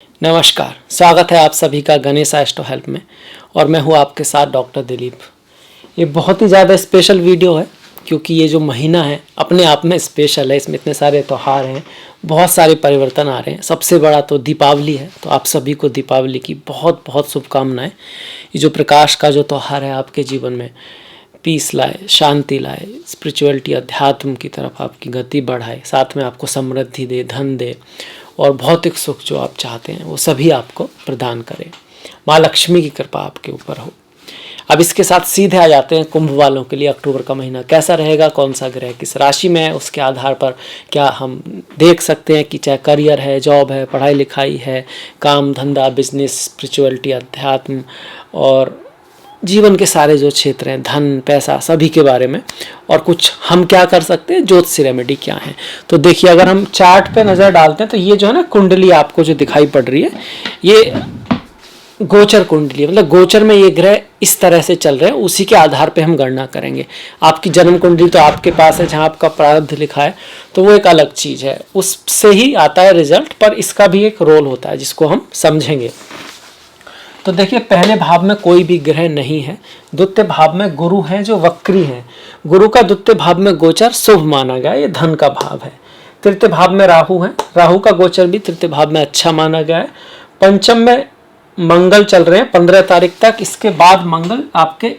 नमस्कार, स्वागत है आप सभी का गणेश एस्ट्रो हेल्प में। और मैं हूँ आपके साथ डॉक्टर दिलीप। ये बहुत ही ज़्यादा स्पेशल वीडियो है क्योंकि ये जो महीना है अपने आप में स्पेशल है। इसमें इतने सारे त्यौहार हैं, बहुत सारे परिवर्तन आ रहे हैं। सबसे बड़ा तो दीपावली है, तो आप सभी को दीपावली की बहुत बहुत शुभकामनाएं। ये जो प्रकाश का जो त्यौहार है आपके जीवन में पीस लाए, शांति लाए, स्पिरिचुअलिटी अध्यात्म की तरफ आपकी गति बढ़ाए, साथ में आपको समृद्धि दे, धन दे और भौतिक सुख जो आप चाहते हैं वो सभी आपको प्रदान करें। माँ लक्ष्मी की कृपा आपके ऊपर हो। अब इसके साथ सीधे आ जाते हैं कुंभ वालों के लिए अक्टूबर का महीना कैसा रहेगा, कौन सा ग्रह किस राशि में है, उसके आधार पर क्या हम देख सकते हैं कि चाहे करियर है, जॉब है, पढ़ाई लिखाई है, काम धंधा, बिजनेस, स्पिरिचुअलिटी, अध्यात्म और जीवन के सारे जो क्षेत्र हैं, धन पैसा, सभी के बारे में। और कुछ हम क्या कर सकते हैं, ज्योतिष रेमेडी क्या है। तो देखिए, अगर हम चार्ट पे नज़र डालते हैं तो ये जो है ना कुंडली आपको जो दिखाई पड़ रही है, ये गोचर कुंडली, मतलब गोचर में ये ग्रह इस तरह से चल रहे हैं, उसी के आधार पे हम गणना करेंगे। आपकी जन्म कुंडली तो आपके पास है, जहाँ आपका प्रारब्ध लिखा है, तो वो एक अलग चीज़ है, उससे ही आता है रिजल्ट। पर इसका भी एक रोल होता है जिसको हम समझेंगे। तो देखिए, पहले भाव में कोई भी ग्रह नहीं है। द्वितीय भाव में गुरु हैं जो वक्री हैं। गुरु का द्वितीय भाव में गोचर शुभ माना गया, ये धन का भाव है। तृतीय भाव में राहु है, राहु का गोचर भी तृतीय भाव में अच्छा माना गया है। पंचम में मंगल चल रहे हैं 15 तारीख तक। इसके बाद मंगल आपके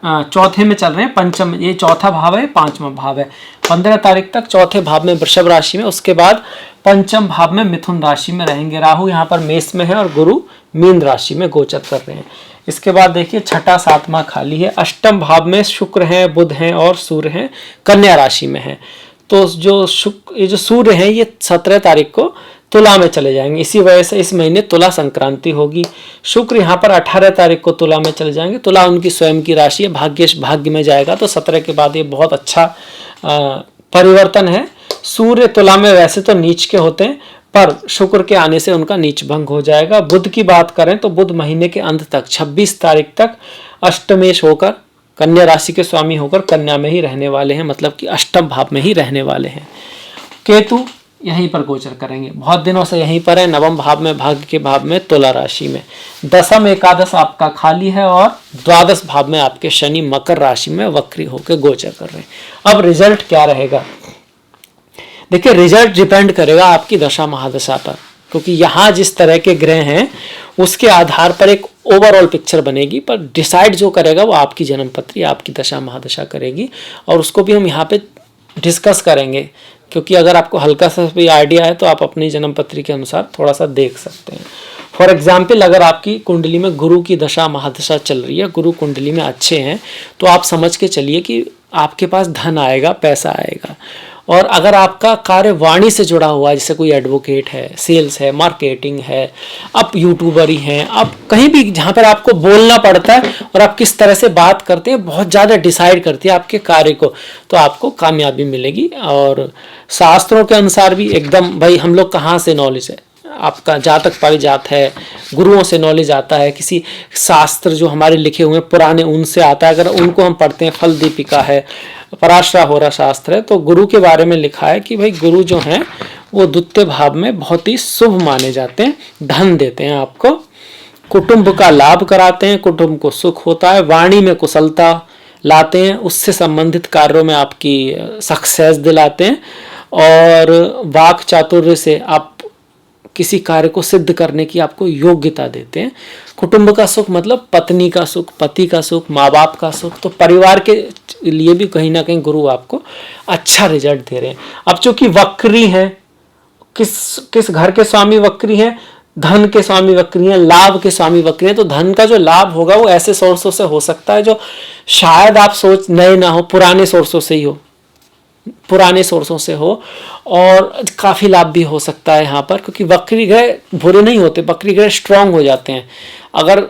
चौथे में चल रहे हैं, पंचम, ये चौथा भाव है, पांचवा भाव है। 15 तारीख तक चौथे भाव में वृषभ राशि में, उसके बाद पंचम भाव में मिथुन राशि में रहेंगे। राहु यहाँ पर मेष में है और गुरु मीन राशि में गोचर कर रहे हैं। इसके बाद देखिए, छठा सातवां खाली है। अष्टम भाव में शुक्र हैं, बुध हैं और सूर्य हैं, कन्या राशि में है। तो ये जो सूर्य हैं ये 17 तारीख को तुला में चले जाएंगे। इसी वजह से इस महीने तुला संक्रांति होगी। शुक्र यहाँ पर 18 तारीख को तुला में चले जाएंगे। तुला उनकी स्वयं की राशि है, भाग्य में जाएगा। तो 17 के बाद ये बहुत अच्छा परिवर्तन है। सूर्य तुला में वैसे तो नीच के होते हैं, पर शुक्र के आने से उनका नीच भंग हो जाएगा। बुध की बात करें तो बुध महीने के अंत तक 26 तारीख तक अष्टमेश होकर, कन्या राशि के स्वामी होकर कन्या में ही रहने वाले हैं, मतलब कि अष्टम भाव में ही रहने वाले हैं। केतु यहीं पर गोचर करेंगे, बहुत दिनों से यहीं पर है, नवम भाव में, भाग्य के भाव में, तुला राशि में। दसम एकादश आपका खाली है और द्वादश भाव में आपके शनि मकर राशि में वक्री होकर गोचर कर रहे हैं। अब रिजल्ट क्या रहेगा? देखिए, रिजल्ट डिपेंड करेगा आपकी दशा महादशा पर, क्योंकि यहाँ जिस तरह के ग्रह हैं उसके आधार पर एक ओवरऑल पिक्चर बनेगी। पर डिसाइड जो करेगा वो आपकी जन्म पत्री, आपकी दशा महादशा करेगी। और उसको भी हम यहाँ पे डिस्कस करेंगे, क्योंकि अगर आपको हल्का सा भी आइडिया है तो आप अपनी जन्म पत्री के अनुसार थोड़ा सा देख सकते हैं। फॉर एग्जाम्पल, अगर आपकी कुंडली में गुरु की दशा महादशा चल रही है, गुरु कुंडली में अच्छे हैं, तो आप समझ के चलिए कि आपके पास धन आएगा, पैसा आएगा। और अगर आपका कार्य वाणी से जुड़ा हुआ है, जैसे कोई एडवोकेट है, सेल्स है, मार्केटिंग है, आप यूट्यूबर ही हैं, आप कहीं भी जहाँ पर आपको बोलना पड़ता है और आप किस तरह से बात करते हैं, बहुत ज़्यादा डिसाइड करती है आपके कार्य को, तो आपको कामयाबी मिलेगी। और शास्त्रों के अनुसार भी एकदम, भाई हम लोग कहाँ से नॉलेज है, आपका जातक परिजात है, गुरुओं से नॉलेज आता है, किसी शास्त्र जो हमारे लिखे हुए हैं पुराने उनसे आता है। अगर उनको हम पढ़ते हैं, फल दीपिका है, पराशरा होरा शास्त्र है, तो गुरु के बारे में लिखा है कि भाई गुरु जो हैं वो द्वितीय भाव में बहुत ही शुभ माने जाते हैं, धन देते हैं आपको, कुटुंब का लाभ कराते हैं, कुटुंब को सुख होता है, वाणी में कुशलता लाते हैं, उससे संबंधित कार्यों में आपकी सक्सेस दिलाते हैं, और वाक चातुर्य से आप किसी कार्य को सिद्ध करने की आपको योग्यता देते हैं। कुटुंब का सुख मतलब पत्नी का सुख, पति का सुख, माँ बाप का सुख। तो परिवार के लिए भी कहीं ना कहीं गुरु आपको अच्छा रिजल्ट दे रहे हैं। अब चूंकि वक्री हैं, किस घर के स्वामी वक्री हैं? धन के स्वामी वक्री हैं, लाभ के स्वामी वक्री हैं। तो धन का जो लाभ होगा वो ऐसे सोर्सों से हो सकता है जो शायद आप सोच नए ना हो, पुराने सोर्सों से ही हो, पुराने सोर्सों से हो, और काफ़ी लाभ भी हो सकता है यहाँ पर, क्योंकि वक्री ग्रह बुरे नहीं होते, वक्री ग्रह स्ट्रांग हो जाते हैं। अगर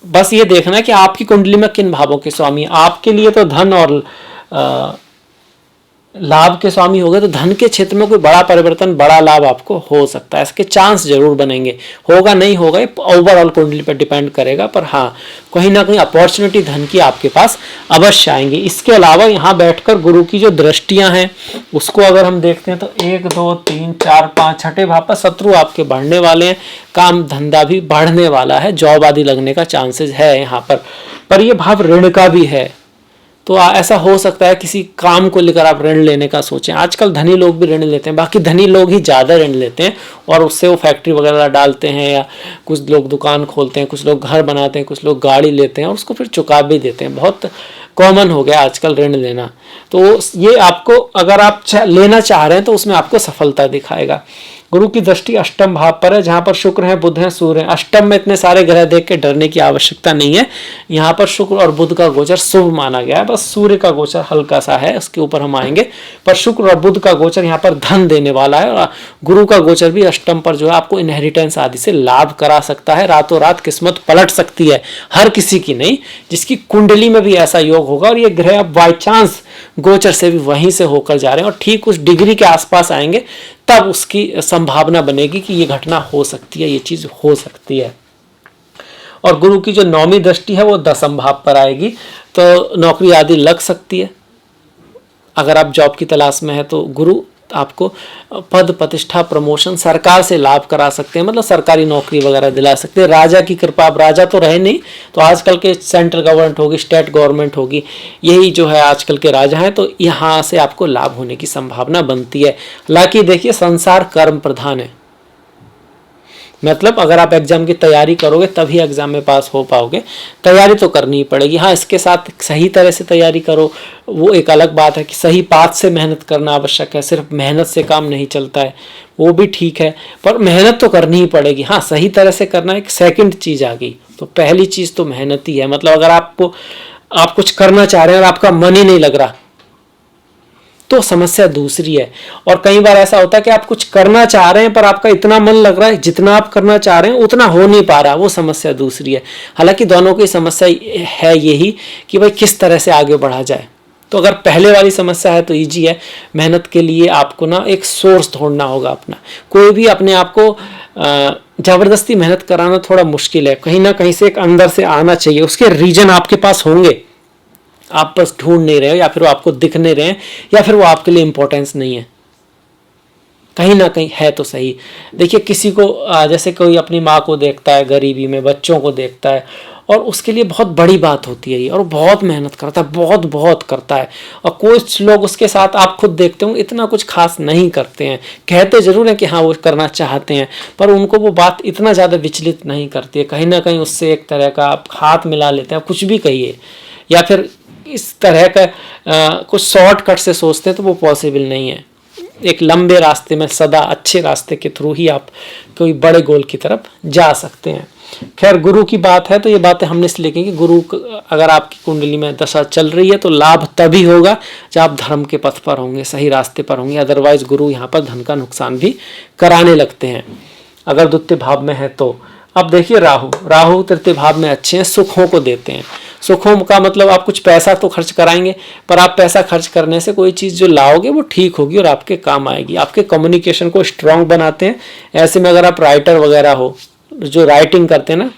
बस ये देखना है कि आपकी कुंडली में किन भावों के स्वामी, आपके लिए तो धन और लाभ के स्वामी हो गए तो धन के क्षेत्र में कोई बड़ा परिवर्तन, बड़ा लाभ आपको हो सकता है। इसके चांस जरूर बनेंगे, होगा नहीं होगा ये ओवरऑल कुंडली पर डिपेंड करेगा, पर हाँ कहीं ना कहीं अपॉर्चुनिटी धन की आपके पास अवश्य आएंगी। इसके अलावा यहाँ बैठकर गुरु की जो दृष्टियां हैं उसको अगर हम देखते हैं तो 1 2 3 4 5 छठे भाव पर शत्रु आपके बढ़ने वाले हैं, काम धंधा भी बढ़ने वाला है, जॉब आदि लगने का चांसेस है यहाँ पर यह भाव ऋण का भी है। तो ऐसा हो सकता है किसी काम को लेकर आप ऋण लेने का सोचें। आजकल धनी लोग भी ऋण लेते हैं, बाकी धनी लोग ही ज़्यादा ऋण लेते हैं और उससे वो फैक्ट्री वगैरह डालते हैं, या कुछ लोग दुकान खोलते हैं, कुछ लोग घर बनाते हैं, कुछ लोग गाड़ी लेते हैं और उसको फिर चुका भी देते हैं। बहुत कॉमन हो गया आजकल ऋण लेना। तो ये आपको अगर आप लेना चाह रहे हैं तो उसमें आपको सफलता दिखाएगा। गुरु की दृष्टि अष्टम भाव पर है, जहां पर शुक्र है, बुध है, सूर्य है। अष्टम में इतने सारे ग्रह देख के डरने की आवश्यकता नहीं है। यहाँ पर शुक्र और बुध का गोचर शुभ माना गया है, बस सूर्य का गोचर हल्का सा है, उसके ऊपर हम आएंगे। पर शुक्र और बुध का गोचर यहाँ पर धन देने वाला है, और गुरु का गोचर भी अष्टम पर जो है आपको इनहेरिटेंस आदि से लाभ करा सकता है। रातों रात किस्मत पलट सकती है, हर किसी की नहीं, जिसकी कुंडली में भी ऐसा योग होगा। और ये ग्रह अब बाई चांस गोचर से भी वहीं से होकर जा रहे हैं और ठीक उस डिग्री के आसपास आएंगे, तब उसकी संभावना बनेगी कि ये घटना हो सकती है, ये चीज हो सकती है। और गुरु की जो 9वीं दृष्टि है वो 10म भाव पर आएगी, तो नौकरी आदि लग सकती है। अगर आप जॉब की तलाश में है तो गुरु आपको पद प्रतिष्ठा प्रमोशन सरकार से लाभ करा सकते हैं, मतलब सरकारी नौकरी वगैरह दिला सकते हैं। राजा की कृपा, अब राजा तो रहे नहीं, तो आजकल के सेंट्रल गवर्नमेंट होगी, स्टेट गवर्नमेंट होगी, यही जो है आजकल के राजा हैं, तो यहाँ से आपको लाभ होने की संभावना बनती है। हालांकि देखिए संसार कर्म प्रधान है, मतलब अगर आप एग्जाम की तैयारी करोगे तभी एग्जाम में पास हो पाओगे, तैयारी तो करनी ही पड़ेगी। हाँ, इसके साथ सही तरह से तैयारी करो, वो एक अलग बात है कि सही पाथ से मेहनत करना आवश्यक है, सिर्फ मेहनत से काम नहीं चलता है, वो भी ठीक है, पर मेहनत तो करनी ही पड़ेगी। हाँ, सही तरह से करना एक सेकंड चीज़ आ गई, तो पहली चीज़ तो मेहनत ही है। मतलब अगर आप कुछ करना चाह रहे हैं और आपका मन ही नहीं लग रहा तो समस्या दूसरी है। और कई बार ऐसा होता है कि आप कुछ करना चाह रहे हैं पर आपका इतना मन लग रहा है, जितना आप करना चाह रहे हैं उतना हो नहीं पा रहा, वो समस्या दूसरी है। हालांकि दोनों की समस्या है यही कि भाई किस तरह से आगे बढ़ा जाए। तो अगर पहले वाली समस्या है तो ईजी है, मेहनत के लिए आपको ना एक सोर्स ढूंढना होगा अपना। कोई भी अपने आप को जबरदस्ती मेहनत कराना थोड़ा मुश्किल है, कहीं ना कहीं से एक अंदर से आना चाहिए, उसके रीजन आपके पास होंगे, आप बस ढूंढ नहीं रहे हो, या फिर वो आपको दिख नहीं रहे हैं, या फिर वो आपके लिए इंपॉर्टेंस नहीं है, कहीं ना कहीं है तो सही। देखिए किसी को जैसे कोई अपनी माँ को देखता है गरीबी में, बच्चों को देखता है, और उसके लिए बहुत बड़ी बात होती है ये, और वो बहुत मेहनत करता है, बहुत बहुत करता है। और कुछ लोग उसके साथ आप खुद देखते हो इतना कुछ खास नहीं करते हैं, कहते जरूर हैं कि हाँ वो करना चाहते हैं, पर उनको वो बात इतना ज़्यादा विचलित नहीं करती है। कहीं ना कहीं उससे एक तरह का आप हाथ मिला लेते हैं, कुछ भी कहिए, या फिर इस तरह का कुछ शॉर्टकट से सोचते हैं, तो वो पॉसिबल नहीं है। एक लंबे रास्ते में सदा अच्छे रास्ते के थ्रू ही आप कोई बड़े गोल की तरफ जा सकते हैं। खैर गुरु की बात है तो ये बातें हमने इसलिए लिखी कि गुरु अगर आपकी कुंडली में दशा चल रही है तो लाभ तभी होगा जब आप धर्म के पथ पर होंगे, सही रास्ते पर होंगे। अदरवाइज गुरु यहाँ पर धन का नुकसान भी कराने लगते हैं अगर द्वितीय भाव में है तो। अब देखिए राहु तृतीय भाव में अच्छे हैं, सुखों को देते हैं। सुखों का मतलब आप कुछ पैसा तो खर्च कराएंगे, पर आप पैसा खर्च करने से कोई चीज़ जो लाओगे वो ठीक होगी और आपके काम आएगी, आपके कम्युनिकेशन को स्ट्रांग बनाते हैं। ऐसे में अगर आप राइटर वगैरह हो, जो राइटिंग करते हैं ना,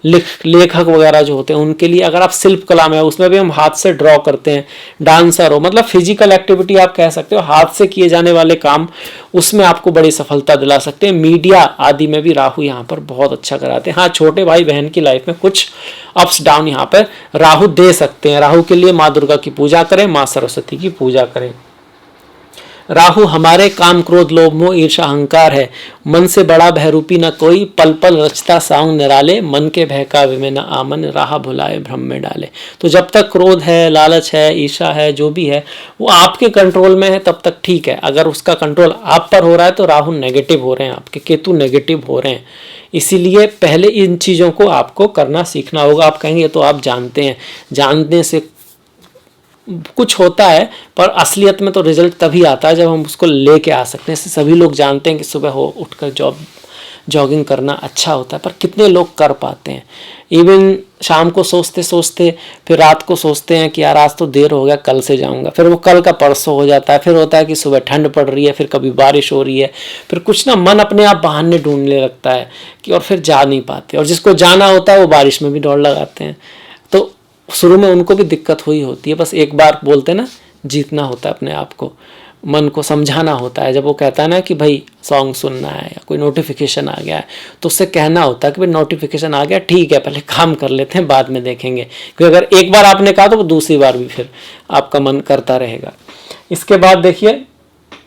लेखक वगैरह जो होते हैं, उनके लिए अगर आप शिल्प कला में हो, उसमें भी हम हाथ से ड्रॉ करते हैं, डांसर हो, मतलब फिजिकल एक्टिविटी आप कह सकते हो, हाथ से किए जाने वाले काम, उसमें आपको बड़ी सफलता दिला सकते हैं। मीडिया आदि में भी राहु यहाँ पर बहुत अच्छा कराते हैं। हाँ, छोटे भाई बहन की लाइफ में कुछ अप्स डाउन यहाँ पर राहु दे सकते हैं। राहु के लिए माँ दुर्गा की पूजा करें, माँ सरस्वती की पूजा करें। राहु हमारे काम क्रोध लोभ मोह ईर्षा अहंकार है, मन से बड़ा भयरूपी न कोई, पल पल रचता सांग निराले, मन के बहकावे में न आमन, राह भुलाए भ्रम में डाले। तो जब तक क्रोध है, लालच है, ईर्षा है, जो भी है वो आपके कंट्रोल में है तब तक ठीक है। अगर उसका कंट्रोल आप पर हो रहा है तो राहु नेगेटिव हो रहे हैं, आपके केतु नेगेटिव हो रहे हैं। इसीलिए पहले इन चीज़ों को आपको करना सीखना होगा। आप कहेंगे तो आप जानते हैं, जानने से कुछ होता है, पर असलियत में तो रिजल्ट तभी आता है जब हम उसको लेके आ सकते हैं। सभी लोग जानते हैं कि सुबह हो उठकर जॉगिंग करना अच्छा होता है, पर कितने लोग कर पाते हैं। इवन शाम को सोचते सोचते फिर रात को सोचते हैं कि यार आज तो देर हो गया, कल से जाऊंगा, फिर वो कल का परसों हो जाता है, फिर होता है कि सुबह ठंड पड़ रही है, फिर कभी बारिश हो रही है, फिर कुछ ना मन अपने आप बहाने ढूंढने लगता है कि, और फिर जा नहीं पाते, और जिसको जाना होता है वो बारिश में भी दौड़ लगाते हैं। तो शुरू में उनको भी दिक्कत हुई होती है, बस एक बार बोलते ना जीतना होता है अपने आप को, मन को समझाना होता है। जब वो कहता है ना कि भाई सॉन्ग सुनना है या कोई नोटिफिकेशन आ गया है, तो उससे कहना होता है कि भाई नोटिफिकेशन आ गया, ठीक है पहले काम कर लेते हैं, बाद में देखेंगे। क्योंकि अगर एक बार आपने कहा तो वो दूसरी बार भी फिर आपका मन करता रहेगा। इसके बाद देखिए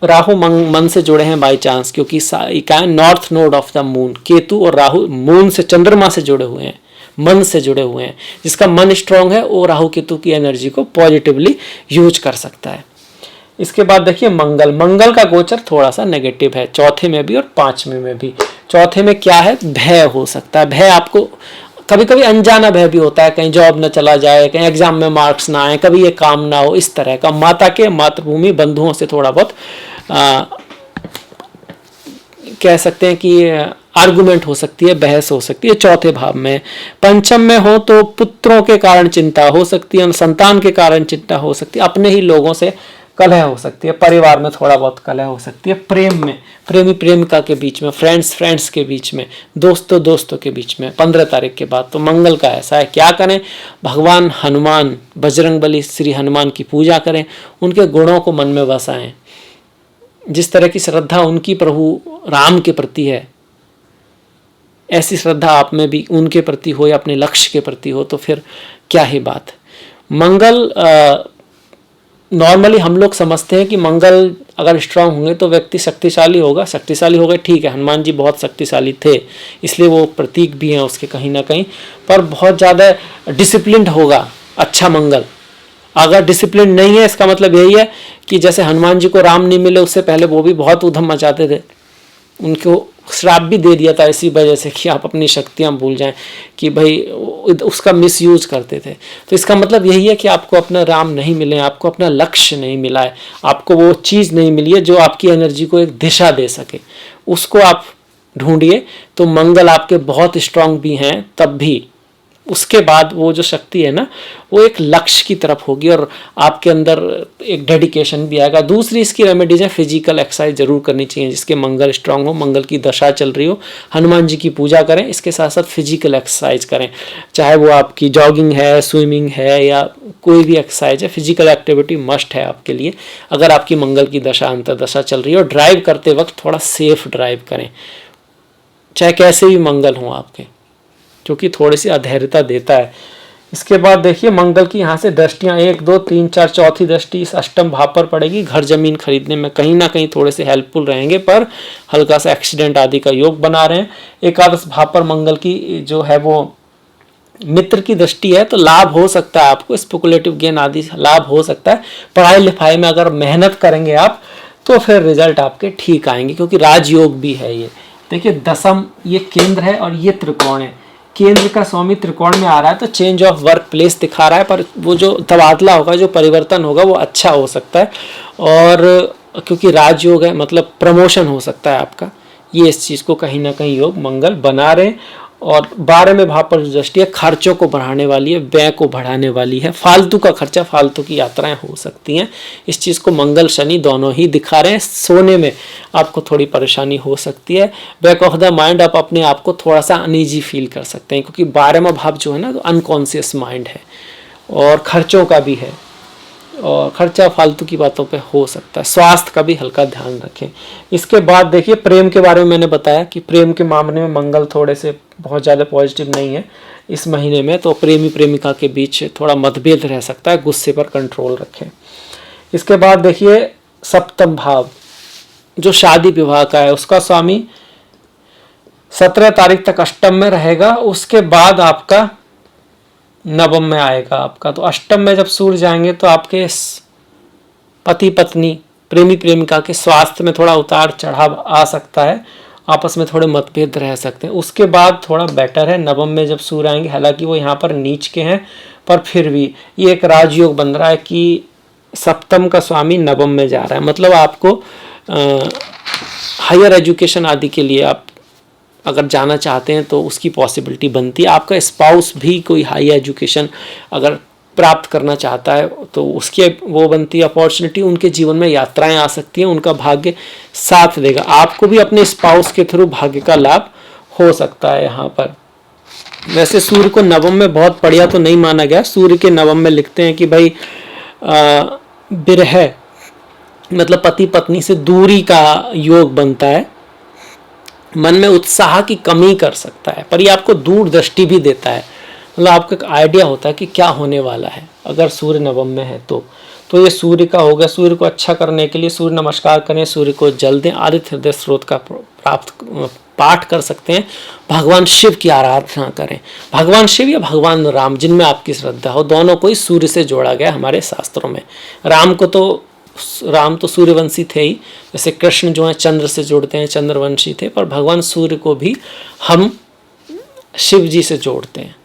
राहु मन से जुड़े हैं बाई चांस, क्योंकि क्या है, north node of the moon, Ketu और राहु मून से, चंद्रमा से जुड़े हुए हैं, मन से जुड़े हुए हैं। जिसका मन स्ट्रांग है वो राहु केतु की एनर्जी को पॉजिटिवली यूज कर सकता है। इसके बाद देखिए मंगल का गोचर थोड़ा सा नेगेटिव है, चौथे में भी और पांचवें में भी। चौथे में क्या है, भय हो सकता है। भय आपको कभी कभी अनजाना भय भी होता है, कहीं जॉब न चला जाए, कहीं एग्जाम में मार्क्स ना आए, कभी ये काम ना हो, इस तरह का। माता के, मातृभूमि, बंधुओं से थोड़ा बहुत कह सकते हैं कि आर्गुमेंट हो सकती है, बहस हो सकती है चौथे भाव में। पंचम में हो तो पुत्रों के कारण चिंता हो सकती है, संतान के कारण चिंता हो सकती है, अपने ही लोगों से कलह हो सकती है, परिवार में थोड़ा बहुत कलह हो सकती है, प्रेम में, प्रेमी प्रेमिका के बीच में, फ्रेंड्स के बीच में, दोस्तों के बीच में 15 तारीख के बाद। तो मंगल का ऐसा है, क्या करें, भगवान हनुमान, बजरंगबली, श्री हनुमान की पूजा करें, उनके गुणों को मन में बसाएं। जिस तरह की श्रद्धा उनकी प्रभु राम के प्रति है, ऐसी श्रद्धा आप में भी उनके प्रति हो या अपने लक्ष्य के प्रति हो, तो फिर क्या ही बात। मंगल नॉर्मली हम लोग समझते हैं कि मंगल अगर स्ट्रांग होंगे तो व्यक्ति शक्तिशाली होगा। शक्तिशाली हो गए, ठीक है, हनुमान जी बहुत शक्तिशाली थे, इसलिए वो प्रतीक भी हैं उसके कहीं ना कहीं, पर बहुत ज़्यादा डिसिप्लिन्ड होगा अच्छा मंगल। अगर डिसिप्लिन नहीं है, इसका मतलब यही है कि जैसे हनुमान जी को राम नहीं मिले उससे पहले वो भी बहुत उधम मचाते थे, उनको श्राप भी दे दिया था इसी वजह से कि आप अपनी शक्तियां भूल जाएं, कि भाई उसका मिसयूज करते थे। तो इसका मतलब यही है कि आपको अपना राम नहीं मिले, आपको अपना लक्ष्य नहीं मिला है, आपको वो चीज़ नहीं मिली है जो आपकी एनर्जी को एक दिशा दे सके, उसको आप ढूंढिए। तो मंगल आपके बहुत स्ट्रांग भी हैं, तब भी उसके बाद वो जो शक्ति है ना, वो एक लक्ष्य की तरफ होगी और आपके अंदर एक डेडिकेशन भी आएगा। दूसरी इसकी रेमेडीज है, फिजिकल एक्सरसाइज जरूर करनी चाहिए जिसके मंगल स्ट्रांग हो, मंगल की दशा चल रही हो। हनुमान जी की पूजा करें, इसके साथ साथ फिजिकल एक्सरसाइज करें, चाहे वो आपकी जॉगिंग है, स्विमिंग है, या कोई भी एक्सरसाइज है। फिजिकल एक्टिविटी मस्ट है आपके लिए अगर आपकी मंगल की दशा अंतर्दशा चल रही है। और ड्राइव करते वक्त थोड़ा सेफ ड्राइव करें, चाहे कैसे भी मंगल हो आपके, क्योंकि थोड़ी सी अधैर्यता देता है। इसके बाद देखिए मंगल की यहाँ से दृष्टियाँ 1 2 3 4, चौथी दृष्टि इस अष्टम भाव पर पड़ेगी। घर जमीन खरीदने में कहीं ना कहीं थोड़े से हेल्पफुल रहेंगे, पर हल्का सा एक्सीडेंट आदि का योग बना रहे हैं। एकादश भाव पर मंगल की जो है वो मित्र की दृष्टि है, तो लाभ हो सकता है आपको, स्पेकुलेटिव गेन आदि लाभ हो सकता है। पढ़ाई लिखाई में अगर मेहनत करेंगे आप तो फिर रिजल्ट आपके ठीक आएंगे, क्योंकि राजयोग भी है ये। देखिए दशम ये केंद्र है और ये त्रिकोण है। केंद्र का स्वामी त्रिकोण में आ रहा है तो चेंज ऑफ वर्क प्लेस दिखा रहा है, पर वो जो तबादला होगा, जो परिवर्तन होगा वो अच्छा हो सकता है। और क्योंकि राजयोग है मतलब प्रमोशन हो सकता है आपका, ये इस चीज़ को कहीं ना कहीं योग मंगल बना रहे। और 12वें भाव पर जो दृष्टि है खर्चों को बढ़ाने वाली है, व्यय को बढ़ाने वाली है, फालतू का खर्चा, फालतू की यात्राएं हो सकती हैं। इस चीज़ को मंगल शनि दोनों ही दिखा रहे हैं। सोने में आपको थोड़ी परेशानी हो सकती है। बैक ऑफ द माइंड आप अपने आप को थोड़ा सा अनईजी फील कर सकते हैं, क्योंकि 12वां भाव जो है ना, तो अनकॉन्शियस माइंड है और खर्चों का भी है, और खर्चा फालतू की बातों पे हो सकता है। स्वास्थ्य का भी हल्का ध्यान रखें। इसके बाद देखिए प्रेम के बारे में मैंने बताया कि प्रेम के मामले में मंगल थोड़े से बहुत ज़्यादा पॉजिटिव नहीं है इस महीने में, तो प्रेमी प्रेमिका के बीच थोड़ा मतभेद रह सकता है, गुस्से पर कंट्रोल रखें। इसके बाद देखिए सप्तम भाव जो शादी विवाह का है, उसका स्वामी 17 तारीख तक अष्टम में रहेगा, उसके बाद आपका नवम में आएगा आपका। तो अष्टम में जब सूर्य जाएंगे तो आपके पति पत्नी, प्रेमी प्रेमिका के स्वास्थ्य में थोड़ा उतार चढ़ाव आ सकता है, आपस में थोड़े मतभेद रह सकते हैं। उसके बाद थोड़ा बेटर है नवम में जब सूर्य आएंगे, हालांकि वो यहाँ पर नीच के हैं, पर फिर भी ये एक राजयोग बन रहा है कि सप्तम का स्वामी नवम में जा रहा है। मतलब आपको हायर एजुकेशन आदि के लिए आप अगर जाना चाहते हैं तो उसकी पॉसिबिलिटी बनती है। आपका स्पाउस भी कोई हाई एजुकेशन अगर प्राप्त करना चाहता है तो उसकी वो बनती है अपॉर्चुनिटी, उनके जीवन में यात्राएं आ सकती हैं, उनका भाग्य साथ देगा। आपको भी अपने स्पाउस के थ्रू भाग्य का लाभ हो सकता है यहाँ पर। वैसे सूर्य को नवम में बहुत बढ़िया तो नहीं माना गया। सूर्य के नवम में लिखते हैं कि भाई विरह मतलब पति पत्नी से दूरी का योग बनता है, मन में उत्साह की कमी कर सकता है, पर ये आपको दूरदृष्टि भी देता है, मतलब आपको एक आइडिया होता है कि क्या होने वाला है अगर सूर्य नवम में है तो ये सूर्य का हो गया। सूर्य को अच्छा करने के लिए सूर्य नमस्कार करें, सूर्य को जल दें, आदित्य हृदय स्रोत का पाठ कर सकते हैं, भगवान शिव की आराधना करें, भगवान शिव या भगवान राम जिनमें आपकी श्रद्धा हो, दोनों को ही सूर्य से जोड़ा गया हमारे शास्त्रों में। राम तो सूर्यवंशी थे ही, जैसे कृष्ण जो है चंद्र से जोड़ते हैं, चंद्रवंशी थे, पर भगवान सूर्य को भी हम शिव जी से जोड़ते हैं।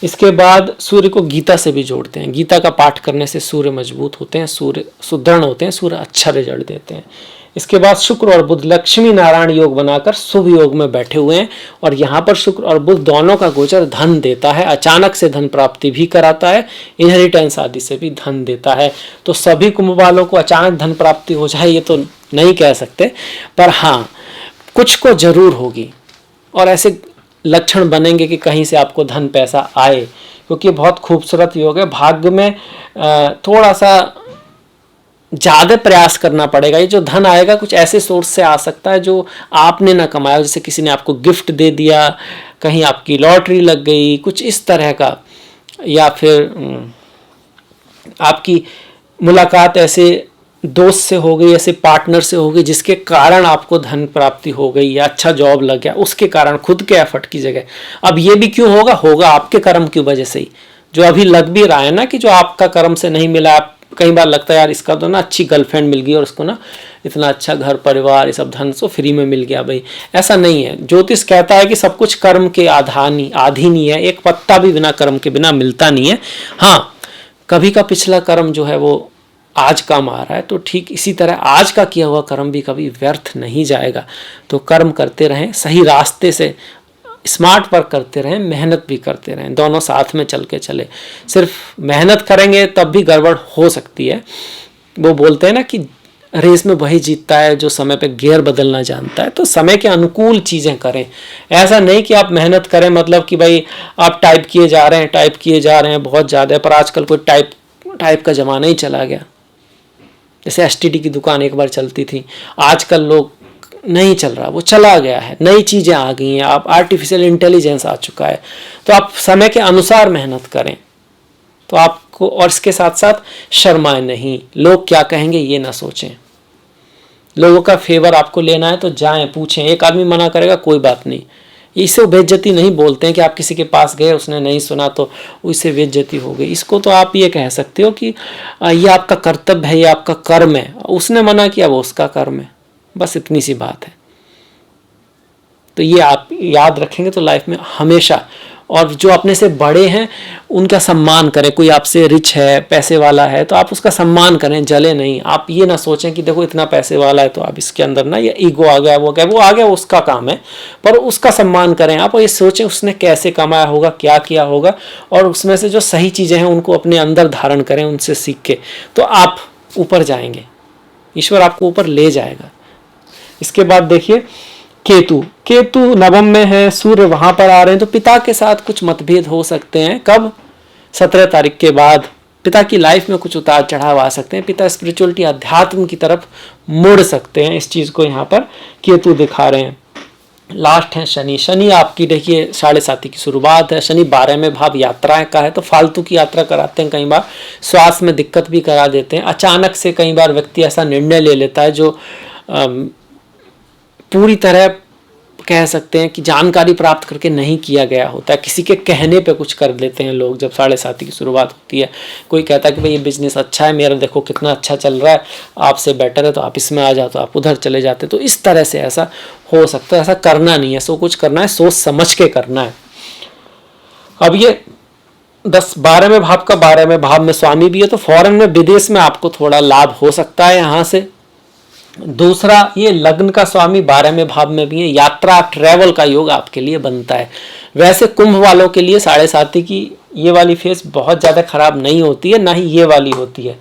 इसके बाद सूर्य को गीता से भी जोड़ते हैं। गीता का पाठ करने से सूर्य मजबूत होते हैं, सूर्य सुदृढ़ होते हैं, सूर्य अच्छा रिजल्ट देते हैं। इसके बाद शुक्र और बुध लक्ष्मी नारायण योग बनाकर शुभ योग में बैठे हुए हैं, और यहाँ पर शुक्र और बुध दोनों का गोचर धन देता है, अचानक से धन प्राप्ति भी कराता है, इनहेरिटेंस आदि से भी धन देता है। तो सभी कुंभ वालों को अचानक धन प्राप्ति हो जाए ये तो नहीं कह सकते, पर हाँ कुछ को जरूर होगी, और ऐसे लक्षण बनेंगे कि कहीं से आपको धन पैसा आए, क्योंकि बहुत खूबसूरत योग है। भाग्य में थोड़ा सा ज़्यादा प्रयास करना पड़ेगा। ये जो धन आएगा कुछ ऐसे सोर्स से आ सकता है जो आपने ना कमाया, जैसे किसी ने आपको गिफ्ट दे दिया, कहीं आपकी लॉटरी लग गई, कुछ इस तरह का, या फिर आपकी मुलाकात ऐसे दोस्त से हो गई, ऐसे पार्टनर से हो गई जिसके कारण आपको धन प्राप्ति हो गई, या अच्छा जॉब लग गया उसके कारण, खुद के एफर्ट की जगह। अब ये भी क्यों होगा आपके कर्म की वजह से ही, जो अभी लग भी रहा है ना कि जो आपका कर्म से नहीं मिला। आप कई बार लगता है यार इसका तो ना अच्छी गर्लफ्रेंड मिल गई और उसको ना इतना अच्छा घर परिवार ये सब धन तो फ्री में मिल गया। भाई ऐसा नहीं है। ज्योतिष कहता है कि सब कुछ कर्म के अधीन ही है, एक पत्ता भी बिना कर्म के बिना मिलता नहीं है। हाँ कभी का पिछला कर्म जो है वो आज काम आ रहा है, तो ठीक इसी तरह आज का किया हुआ कर्म भी कभी व्यर्थ नहीं जाएगा। तो कर्म करते रहें, सही रास्ते से स्मार्ट वर्क करते रहें, मेहनत भी करते रहें, दोनों साथ में चल के चले। सिर्फ मेहनत करेंगे तब भी गड़बड़ हो सकती है। वो बोलते हैं ना कि रेस में वही जीतता है जो समय पे गियर बदलना जानता है। तो समय के अनुकूल चीज़ें करें। ऐसा नहीं कि आप मेहनत करें मतलब कि भाई आप टाइप किए जा रहे हैं बहुत ज़्यादा, पर आजकल कोई टाइप का ज़माना ही चला गया। जैसे एसटीडी की दुकान एक बार चलती थी, आजकल लोग नहीं चल रहा, वो चला गया है, नई चीज़ें आ गई हैं, आप आर्टिफिशियल इंटेलिजेंस आ चुका है। तो आप समय के अनुसार मेहनत करें तो आपको, और इसके साथ साथ शर्माएं नहीं, लोग क्या कहेंगे ये ना सोचें। लोगों का फेवर आपको लेना है तो जाएं, पूछें। एक आदमी मना करेगा कोई बात नहीं, इसे बेइज्जती नहीं बोलते हैं कि आप किसी के पास गए उसने नहीं सुना तो उससे बेइज्जती हो गई। इसको तो आप ये कह सकते हो कि ये आपका कर्तव्य है, ये आपका कर्म है, उसने मना किया वो उसका कर्म है, बस इतनी सी बात है। तो ये आप याद रखेंगे तो लाइफ में हमेशा, और जो अपने से बड़े हैं उनका सम्मान करें। कोई आपसे रिच है, पैसे वाला है, तो आप उसका सम्मान करें, जले नहीं। आप ये ना सोचें कि देखो इतना पैसे वाला है तो आप इसके अंदर ना ये ईगो आ गया, वो आ गया, उसका काम है, पर उसका सम्मान करें। आप ये सोचें उसने कैसे कमाया होगा, क्या किया होगा, और उसमें से जो सही चीज़ें हैं उनको अपने अंदर धारण करें, उनसे सीख के, तो आप ऊपर जाएंगे, ईश्वर आपको ऊपर ले जाएगा। इसके बाद देखिए केतु नवम में है, सूर्य वहां पर आ रहे हैं, तो पिता के साथ कुछ मतभेद हो सकते हैं। कब? 17 तारीख के बाद पिता की लाइफ में कुछ उतार चढ़ाव आ सकते हैं। पिता स्पिरिचुअलिटी अध्यात्म की तरफ मुड़ सकते हैं। इस चीज को यहाँ पर केतु दिखा रहे हैं। लास्ट है शनि आपकी देखिए 7.5 की शुरुआत है। शनि 12वें भाव यात्राएं का है, तो फालतू की यात्रा कराते हैं, कई बार स्वास्थ्य में दिक्कत भी करा देते हैं। अचानक से कई बार व्यक्ति ऐसा निर्णय ले लेता है जो पूरी तरह कह सकते हैं कि जानकारी प्राप्त करके नहीं किया गया होता है। किसी के कहने पे कुछ कर लेते हैं लोग जब 7.5 की शुरुआत होती है। कोई कहता है कि भाई ये बिजनेस अच्छा है, मेरा देखो कितना अच्छा चल रहा है, आपसे बेटर है तो आप इसमें आ जाओ, तो आप उधर चले जाते। तो इस तरह से ऐसा हो सकता है। ऐसा करना नहीं है, सो कुछ करना है सोच समझ के करना है। अब ये 12वें भाव का 12वें भाव में स्वामी भी है, तो फॉरेन में विदेश में आपको थोड़ा लाभ हो सकता है यहाँ से। दूसरा, ये लग्न का स्वामी 12वें भाव में भी है, यात्रा ट्रैवल का योग आपके लिए बनता है। वैसे कुंभ वालों के लिए 7.5 की ये वाली फेस बहुत ज़्यादा खराब नहीं होती है, ना ही ये वाली होती है,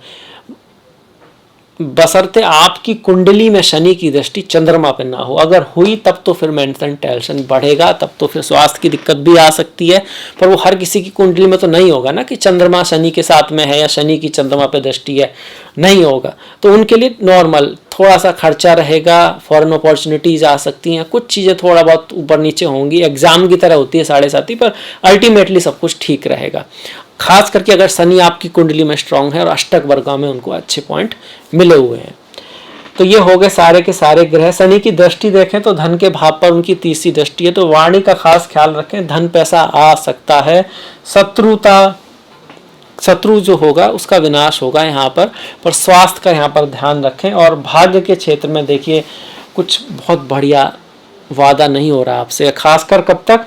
बशर्ते आपकी कुंडली में शनि की दृष्टि चंद्रमा पे ना हो। अगर हुई तब तो फिर मेंटल टेंशन बढ़ेगा, तब तो फिर स्वास्थ्य की दिक्कत भी आ सकती है। पर वो हर किसी की कुंडली में तो नहीं होगा ना कि चंद्रमा शनि के साथ में है या शनि की चंद्रमा पे दृष्टि है, नहीं होगा। तो उनके लिए नॉर्मल थोड़ा सा खर्चा रहेगा, फॉरेन अपॉर्चुनिटीज आ सकती हैं, कुछ चीज़ें थोड़ा बहुत ऊपर नीचे होंगी, एग्जाम की तरह होती है 7.5, पर अल्टीमेटली सब कुछ ठीक रहेगा। खास करके अगर शनि आपकी कुंडली में स्ट्रांग है और अष्टक वर्गा में उनको अच्छे पॉइंट मिले हुए हैं। तो ये हो गए सारे के सारे ग्रह। शनि की दृष्टि देखें तो धन के भाव पर उनकी तीसरी दृष्टि है, तो वाणी का खास ख्याल रखें, धन पैसा आ सकता है, शत्रु जो होगा उसका विनाश होगा यहाँ पर स्वास्थ्य का यहाँ पर ध्यान रखें। और भाग्य के क्षेत्र में देखिए कुछ बहुत बढ़िया वादा नहीं हो रहा आपसे, खासकर कब तक,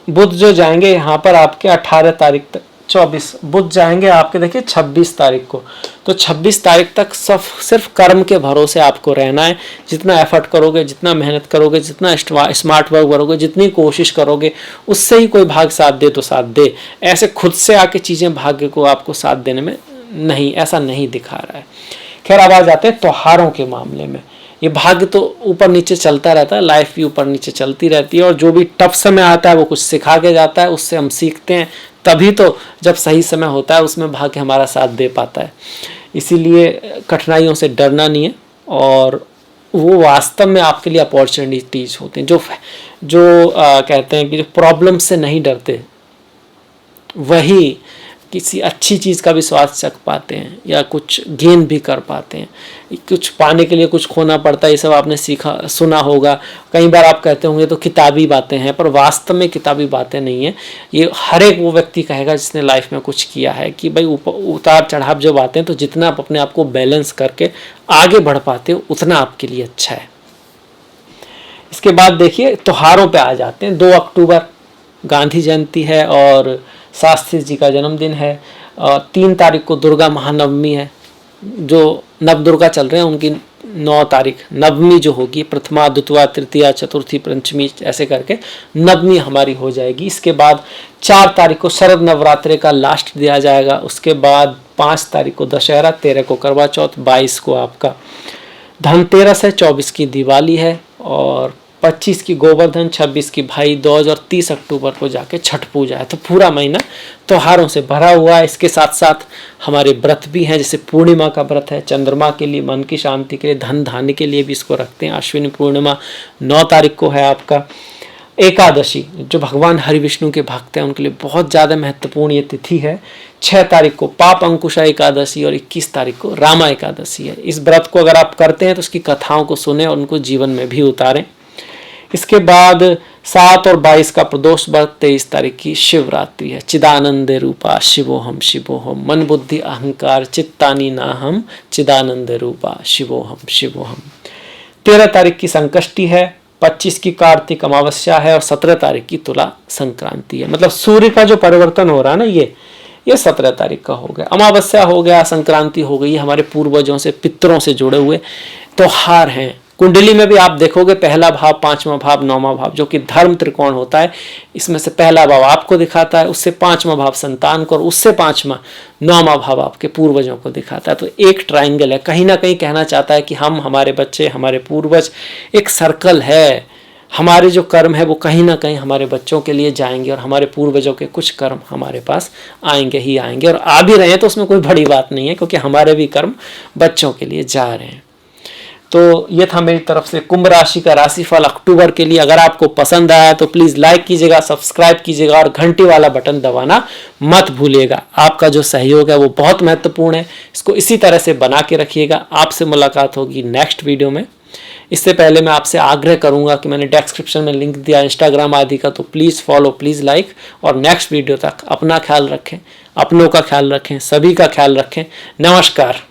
बुध जो जाएंगे यहाँ पर आपके 18 तारीख तक, 24 बुध जाएंगे आपके देखिए 26 तारीख को। तो 26 तारीख तक सिर्फ कर्म के भरोसे आपको रहना है। जितना एफर्ट करोगे, जितना मेहनत करोगे, जितना स्मार्ट वर्क करोगे, जितनी कोशिश करोगे, उससे ही कोई भाग्य साथ दे तो साथ दे। ऐसे खुद से आके चीज़ें भाग्य को आपको साथ देने में नहीं, ऐसा नहीं दिखा रहा है। खैर अब आ जाते हैं त्योहारों के मामले में। ये भाग्य तो ऊपर नीचे चलता रहता है, लाइफ भी ऊपर नीचे चलती रहती है, और जो भी टफ समय आता है वो कुछ सिखा के जाता है, उससे हम सीखते हैं, तभी तो जब सही समय होता है उसमें भाग्य हमारा साथ दे पाता है। इसीलिए कठिनाइयों से डरना नहीं है, और वो वास्तव में आपके लिए अपॉर्चुनिटीज होते हैं। जो कहते हैं कि जो प्रॉब्लम से नहीं डरते वही किसी अच्छी चीज़ का भी स्वाद चख पाते हैं या कुछ गेन भी कर पाते हैं। कुछ पाने के लिए कुछ खोना पड़ता है, ये सब आपने सुना होगा। कई बार आप कहते होंगे तो किताबी बातें हैं, पर वास्तव में किताबी बातें नहीं है। ये हर एक वो व्यक्ति कहेगा जिसने लाइफ में कुछ किया है कि भाई उतार चढ़ाव जब आते हैं तो जितना आप अपने आप को बैलेंस करके आगे बढ़ पाते हो उतना आपके लिए अच्छा है। इसके बाद देखिए त्योहारों पे आ जाते हैं। 2 अक्टूबर गांधी जयंती है और शास्त्री जी का जन्मदिन है। 3 तारीख को दुर्गा महानवमी है। जो नव दुर्गा चल रहे हैं उनकी 9 तारीख नवमी जो होगी, प्रथमा द्वितीया तृतीया चतुर्थी पंचमी ऐसे करके नवमी हमारी हो जाएगी। इसके बाद 4 तारीख को शरद नवरात्रि का लास्ट दिया जाएगा। उसके बाद 5 तारीख को दशहरा, 13 को करवा चौथ, 22 को आपका धनतेरस है, 24 की दिवाली है और 25 की गोवर्धन, 26 की भाई दूज और 30 अक्टूबर को जाके छठ पूजा है। तो पूरा महीना त्योहारों से भरा हुआ है। इसके साथ साथ हमारे व्रत भी हैं, जैसे पूर्णिमा का व्रत है, चंद्रमा के लिए, मन की शांति के लिए, धन धान्य के लिए भी इसको रखते हैं। अश्विनी पूर्णिमा 9 तारीख को है आपका। एकादशी जो भगवान हरि विष्णु के भक्त हैं उनके लिए बहुत ज़्यादा महत्वपूर्ण ये तिथि है। 6 तारीख को पाप अंकुशा एकादशी और 21 तारीख को रामा एकादशी है। इस व्रत को अगर आप करते हैं तो उसकी कथाओं को सुने और उनको जीवन में भी उतारें। इसके बाद 7 और 22 का प्रदोष व्रत, 23 तारीख की शिवरात्रि है। चिदानंद रूपा शिवोहम शिवोहम, मन बुद्धि अहंकार चित्तानी नाहम, चिदानंद रूपा शिवोहम शिवोहम। 13 तारीख की संकष्टी है, 25 की कार्तिक अमावस्या है और 17 तारीख की तुला संक्रांति है। मतलब सूर्य का जो परिवर्तन हो रहा है ना, ये 17 तारीख का हो गया। अमावस्या हो गया, संक्रांति हो गई, हमारे पूर्वजों से पितरों से जुड़े हुए त्योहार हैं। कुंडली में भी आप देखोगे पहला भाव, 5वां भाव, 9वां भाव जो कि धर्म त्रिकोण होता है, इसमें से पहला भाव आपको दिखाता है, उससे 5वां भाव संतान को और उससे 5वां 9वां भाव आपके पूर्वजों को दिखाता है। तो एक ट्राइंगल है, कहीं ना कहीं कहना चाहता है कि हम, हमारे बच्चे, हमारे पूर्वज, एक सर्कल है। हमारे जो कर्म है वो कहीं ना कहीं हमारे बच्चों के लिए जाएंगे और हमारे पूर्वजों के कुछ कर्म हमारे पास आएंगे ही आएंगे, और आ भी रहे हैं तो उसमें कोई बड़ी बात नहीं है, क्योंकि हमारे भी कर्म बच्चों के लिए जा रहे हैं। तो ये था मेरी तरफ से कुंभ राशि का राशिफल अक्टूबर के लिए। अगर आपको पसंद आया तो प्लीज़ लाइक कीजिएगा, सब्सक्राइब कीजिएगा और घंटी वाला बटन दबाना मत भूलिएगा। आपका जो सहयोग है वो बहुत महत्वपूर्ण है, इसको इसी तरह से बना के रखिएगा। आपसे मुलाकात होगी नेक्स्ट वीडियो में। इससे पहले मैं आपसे आग्रह करूंगा कि मैंने डिस्क्रिप्शन में लिंक दिया इंस्टाग्राम आदि का, तो प्लीज़ फॉलो, प्लीज़ लाइक, और नेक्स्ट वीडियो तक अपना ख्याल रखें, अपनों का ख्याल रखें, सभी का ख्याल रखें। नमस्कार।